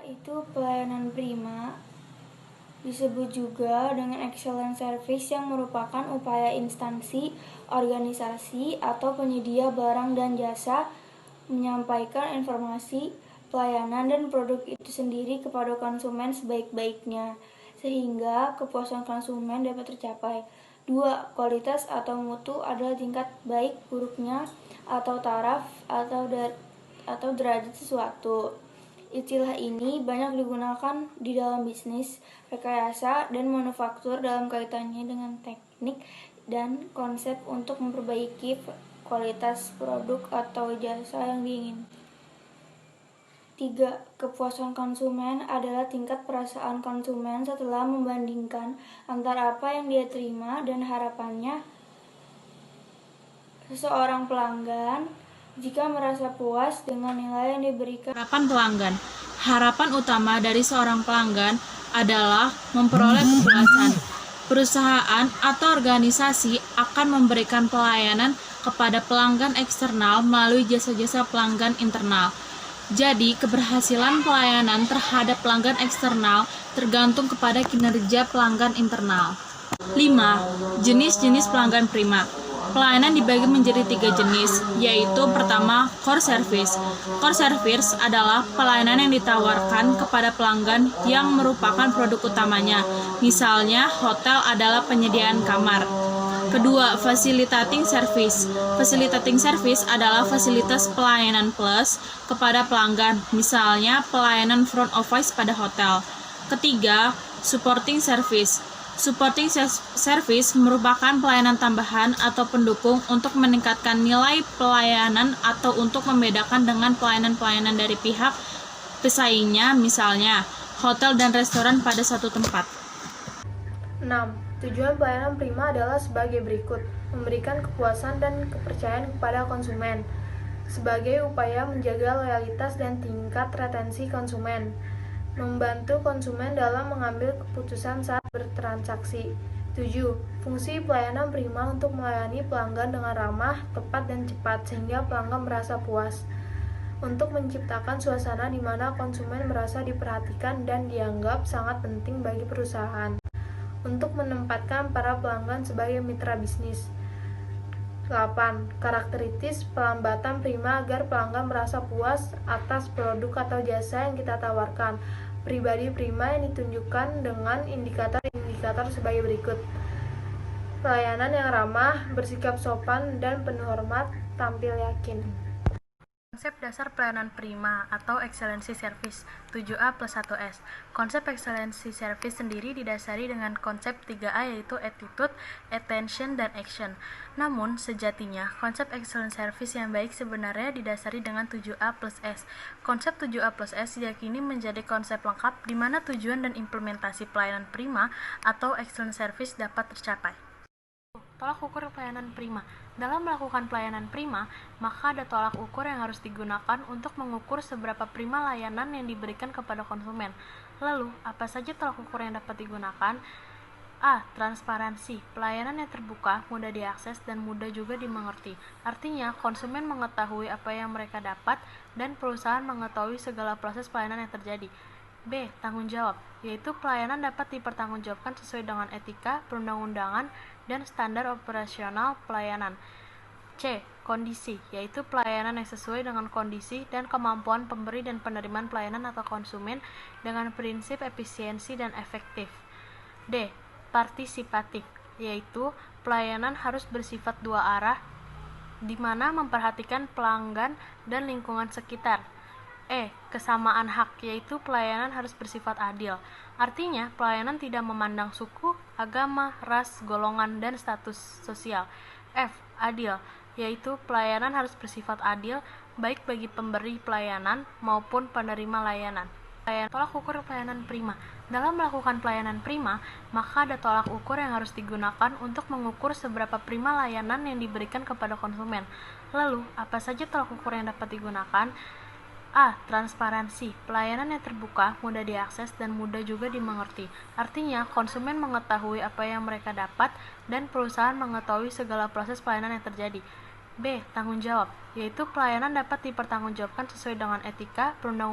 Itu pelayanan prima, disebut juga dengan excellent service yang merupakan upaya instansi, organisasi, atau penyedia barang dan jasa menyampaikan informasi, pelayanan, dan produk itu sendiri kepada konsumen sebaik-baiknya, sehingga kepuasan konsumen dapat tercapai. 2. Kualitas atau mutu adalah tingkat baik buruknya atau taraf atau derajat sesuatu. Istilah ini banyak digunakan di dalam bisnis, rekayasa, dan manufaktur dalam kaitannya dengan teknik dan konsep untuk memperbaiki kualitas produk atau jasa yang diinginkan. 3. Kepuasan konsumen adalah tingkat perasaan konsumen setelah membandingkan antara apa yang dia terima dan harapannya. Seseorang pelanggan jika merasa puas dengan nilai yang diberikan. Harapan pelanggan. Harapan utama dari seorang pelanggan adalah memperoleh kepuasan. Perusahaan atau organisasi akan memberikan pelayanan kepada pelanggan eksternal melalui jasa-jasa pelanggan internal. Jadi, keberhasilan pelayanan terhadap pelanggan eksternal tergantung kepada kinerja pelanggan internal. 5. Jenis-jenis pelanggan prima. Pelayanan dibagi menjadi 3 jenis, yaitu pertama, core service. Core service adalah pelayanan yang ditawarkan kepada pelanggan yang merupakan produk utamanya. Misalnya, hotel adalah penyediaan kamar. Kedua, facilitating service. Facilitating service adalah fasilitas pelayanan plus kepada pelanggan, misalnya pelayanan front office pada hotel. Ketiga, supporting service. Supporting service merupakan pelayanan tambahan atau pendukung untuk meningkatkan nilai pelayanan atau untuk membedakan dengan pelayanan-pelayanan dari pihak pesaingnya, misalnya hotel dan restoran pada satu tempat. 6. Tujuan pelayanan prima adalah sebagai berikut: memberikan kepuasan dan kepercayaan kepada konsumen, sebagai upaya menjaga loyalitas dan tingkat retensi konsumen, membantu konsumen dalam mengambil keputusan saat bertransaksi. 7. Fungsi pelayanan prima untuk melayani pelanggan dengan ramah, tepat, dan cepat sehingga pelanggan merasa puas. Untuk menciptakan suasana di mana konsumen merasa diperhatikan dan dianggap sangat penting bagi perusahaan. Untuk menempatkan para pelanggan sebagai mitra bisnis. 8. Karakteristik pelambatan prima agar pelanggan merasa puas atas produk atau jasa yang kita tawarkan. Pribadi prima yang ditunjukkan dengan indikator-indikator sebagai berikut: pelayanan yang ramah, bersikap sopan dan penuh hormat, tampil yakin. Konsep dasar pelayanan prima atau excellency service 7A plus 1S. Konsep excellency service sendiri didasari dengan konsep 3A, yaitu attitude, attention, dan action. Namun, sejatinya, konsep excellent service yang baik sebenarnya didasari dengan 7A plus S. Konsep 7A plus S diyakini menjadi konsep lengkap di mana tujuan dan implementasi pelayanan prima atau excellent service dapat tercapai. Tolak ukur pelayanan prima. Dalam melakukan pelayanan prima, maka ada tolak ukur yang harus digunakan untuk mengukur seberapa prima layanan yang diberikan kepada konsumen. Lalu, apa saja tolak ukur yang dapat digunakan? A. Transparansi. Pelayanan yang terbuka, mudah diakses, dan mudah juga dimengerti. Artinya, konsumen mengetahui apa yang mereka dapat dan perusahaan mengetahui segala proses pelayanan yang terjadi. B. Tanggung jawab, yaitu pelayanan dapat dipertanggungjawabkan sesuai dengan etika, perundang-undangan, dan standar operasional pelayanan. C. Kondisi, yaitu pelayanan yang sesuai dengan kondisi dan kemampuan pemberi dan penerimaan pelayanan atau konsumen dengan prinsip efisiensi dan efektif. D. Partisipatif, yaitu pelayanan harus bersifat dua arah, di mana memperhatikan pelanggan dan lingkungan sekitar. E. Kesamaan hak, yaitu pelayanan harus bersifat adil. Artinya, pelayanan tidak memandang suku, agama, ras, golongan, dan status sosial. F. Adil, yaitu pelayanan harus bersifat adil, baik bagi pemberi pelayanan maupun penerima layanan. Tolak ukur pelayanan prima. Dalam melakukan pelayanan prima, maka ada tolak ukur yang harus digunakan untuk mengukur seberapa prima layanan yang diberikan kepada konsumen. Lalu, apa saja tolak ukur yang dapat digunakan? A. Transparansi. Pelayanan yang terbuka, mudah diakses, dan mudah juga dimengerti. Artinya, konsumen mengetahui apa yang mereka dapat dan perusahaan mengetahui segala proses pelayanan yang terjadi. B. Tanggung jawab, yaitu pelayanan dapat dipertanggungjawabkan sesuai dengan etika, perundang-undangan,